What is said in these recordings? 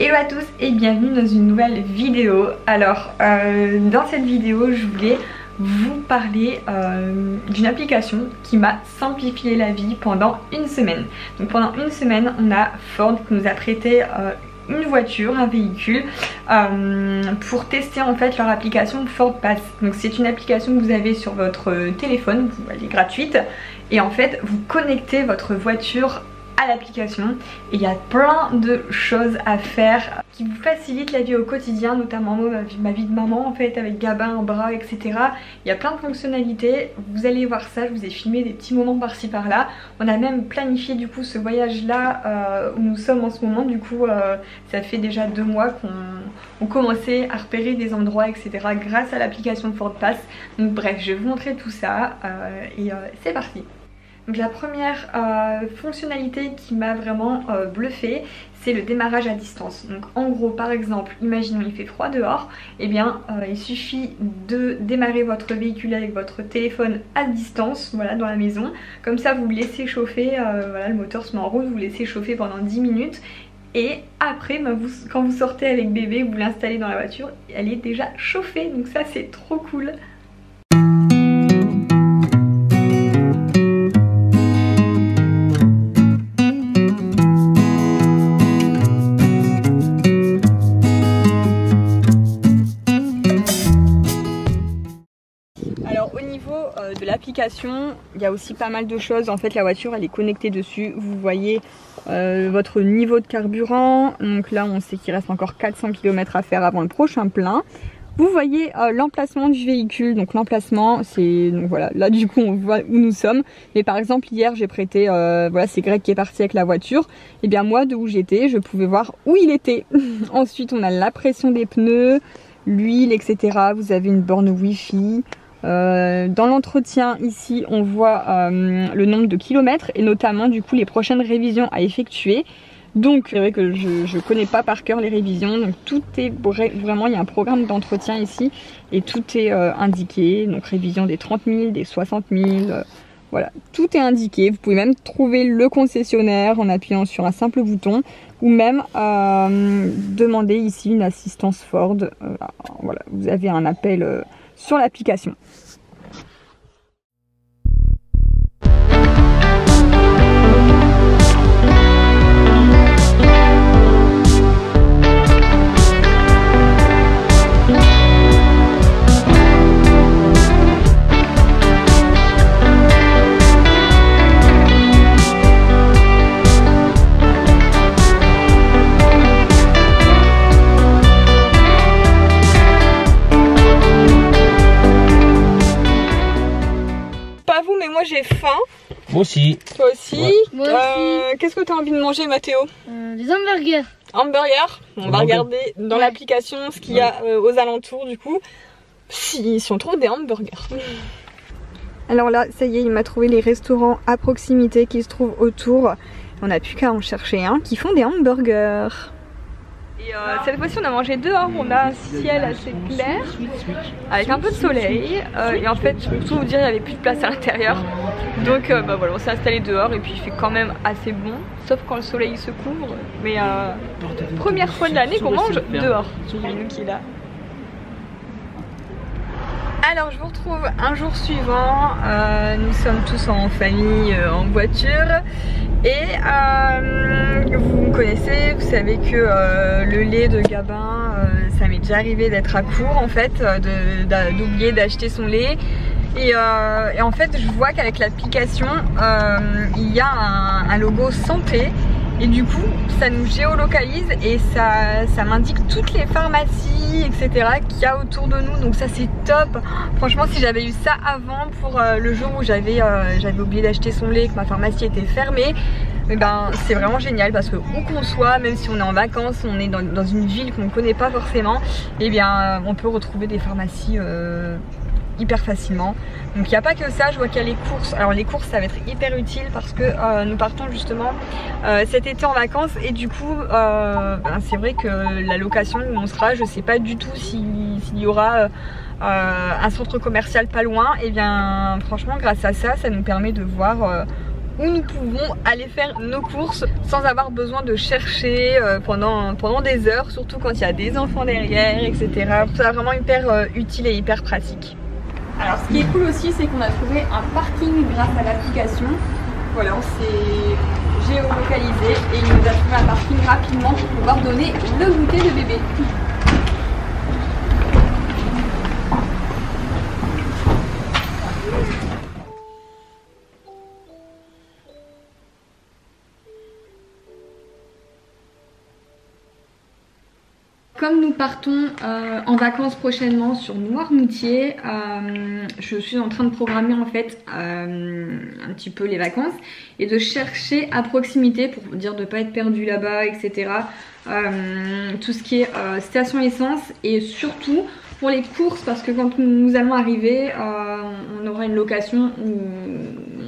Hello à tous et bienvenue dans une nouvelle vidéo. Alors dans cette vidéo je voulais vous parler d'une application qui m'a simplifié la vie pendant une semaine. Donc pendant une semaine on a Ford qui nous a prêté une voiture, un véhicule pour tester en fait leur application Ford Pass. Donc c'est une application que vous avez sur votre téléphone, elle est gratuite et en fait vous connectez votre voiture à l'application et il y a plein de choses à faire qui vous facilitent la vie au quotidien, notamment ma vie de maman en fait avec Gabin, un bras, etc. Il y a plein de fonctionnalités, vous allez voir ça, je vous ai filmé des petits moments par-ci par-là. On a même planifié du coup ce voyage là où nous sommes en ce moment, du coup ça fait déjà 2 mois qu'on commençait à repérer des endroits, etc. grâce à l'application Ford Pass. Donc bref, je vais vous montrer tout ça et c'est parti. Donc la première fonctionnalité qui m'a vraiment bluffée, c'est le démarrage à distance. Donc en gros, par exemple, imaginons il fait froid dehors, et bien il suffit de démarrer votre véhicule avec votre téléphone à distance, voilà, dans la maison. Comme ça vous le laissez chauffer, voilà, le moteur se met en route, vous le laissez chauffer pendant 10 minutes. Et après, quand vous sortez avec bébé, vous l'installez dans la voiture, elle est déjà chauffée, donc ça c'est trop cool. De l'application, il y a aussi pas mal de choses. En fait la voiture elle est connectée dessus, vous voyez votre niveau de carburant, donc là on sait qu'il reste encore 400 km à faire avant le prochain plein. Vous voyez l'emplacement du véhicule, donc l'emplacement c'est, donc voilà, là du coup on voit où nous sommes. Mais par exemple hier j'ai prêté, voilà, c'est Greg qui est parti avec la voiture, et bien moi de où j'étais je pouvais voir où il était. Ensuite on a la pression des pneus, l'huile, etc. Vous avez une borne wifi. Dans l'entretien ici on voit le nombre de kilomètres et notamment du coup les prochaines révisions à effectuer. Donc c'est vrai que je connais pas par cœur les révisions, donc tout est vraiment, il y a un programme d'entretien ici et tout est indiqué. Donc révision des 30 000, des 60 000, voilà, tout est indiqué. Vous pouvez même trouver le concessionnaire en appuyant sur un simple bouton ou même demander ici une assistance Ford. Voilà, vous avez un appel sur l'application. Moi j'ai faim. Moi aussi. Toi aussi, ouais. Moi aussi. Qu'est-ce que tu as envie de manger, Mathéo? Des hamburgers. Hamburgers. On va regarder dans l'application ce qu'il y a aux alentours du coup. Si on trouve des hamburgers. Alors là, ça y est, il m'a trouvé les restaurants à proximité qui se trouvent autour. On n'a plus qu'à en chercher un qui font des hamburgers. Et cette fois-ci on a mangé dehors, on a un ciel assez clair avec un peu de soleil et en fait pour tout vous dire il n'y avait plus de place à l'intérieur, donc bah voilà, on s'est installé dehors et puis il fait quand même assez bon sauf quand le soleil se couvre, mais première fois de l'année qu'on mange dehors. Nous qui est là. Alors je vous retrouve un jour suivant, nous sommes tous en famille en voiture et vous me connaissez, vous savez que le lait de Gabin, ça m'est déjà arrivé d'être à court en fait, d'oublier d'acheter son lait et en fait je vois qu'avec l'application il y a un logo santé. Et du coup ça nous géolocalise et ça m'indique toutes les pharmacies, etc. qu'il y a autour de nous, donc ça c'est top. Franchement si j'avais eu ça avant pour le jour où j'avais oublié d'acheter son lait et que ma pharmacie était fermée, et ben c'est vraiment génial parce que où qu'on soit, même si on est en vacances, on est dans une ville qu'on ne connaît pas forcément, et bien on peut retrouver des pharmacies hyper facilement. Donc il n'y a pas que ça, je vois qu'il y a les courses. Alors les courses ça va être hyper utile parce que nous partons justement cet été en vacances et du coup c'est vrai que la location où on sera, je sais pas du tout s'il y aura un centre commercial pas loin. Et bien franchement grâce à ça, ça nous permet de voir où nous pouvons aller faire nos courses sans avoir besoin de chercher pendant des heures, surtout quand il y a des enfants derrière, etc. C'est vraiment hyper utile et hyper pratique. Alors ce qui est cool aussi, c'est qu'on a trouvé un parking grâce à l'application. Voilà, on s'est géolocalisé et il nous a trouvé un parking rapidement pour pouvoir donner le goûter de bébé. Comme nous partons en vacances prochainement sur Noirmoutier, je suis en train de programmer en fait un petit peu les vacances et de chercher à proximité pour dire de ne pas être perdu là-bas, etc. Tout ce qui est station essence et surtout pour les courses parce que quand nous allons arriver, on aura une location où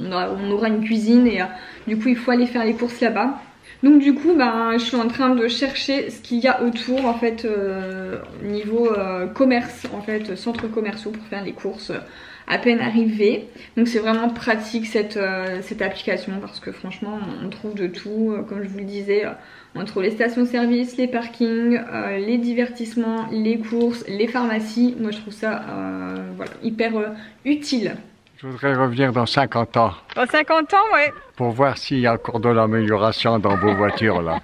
on aura une cuisine et du coup il faut aller faire les courses là-bas. Donc du coup je suis en train de chercher ce qu'il y a autour en fait niveau commerce en fait, centres commerciaux pour faire les courses à peine arrivées. Donc c'est vraiment pratique cette application parce que franchement on trouve de tout, comme je vous le disais, on trouve les stations-service, les parkings, les divertissements, les courses, les pharmacies. Moi je trouve ça voilà, hyper utile. Je voudrais revenir dans 50 ans. Dans 50 ans, ouais. Pour voir s'il y a encore de l'amélioration dans vos voitures là.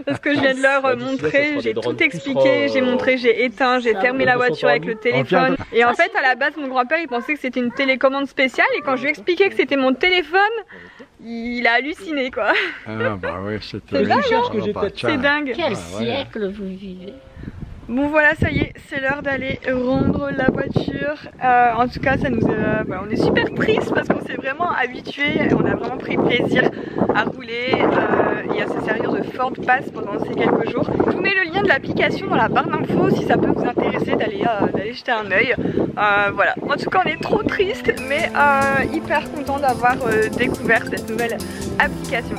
Parce que je viens de leur montrer, j'ai tout expliqué, j'ai montré, j'ai éteint, j'ai fermé la voiture avec le téléphone. Et en fait à la base mon grand-père il pensait que c'était une télécommande spéciale et quand je lui ai expliqué que c'était mon téléphone, il a halluciné quoi. Ah bah oui, c'est dingue, hein. C'est dingue. Quel siècle vous vivez? Bon voilà, ça y est, c'est l'heure d'aller rendre la voiture. En tout cas, ça nous voilà, on est super triste parce qu'on s'est vraiment habitué, on a vraiment pris plaisir à rouler et à se servir de Ford Pass pendant ces quelques jours. Je vous mets le lien de l'application dans la barre d'infos si ça peut vous intéresser d'aller jeter un œil. Voilà, en tout cas on est trop triste mais hyper content d'avoir découvert cette nouvelle application.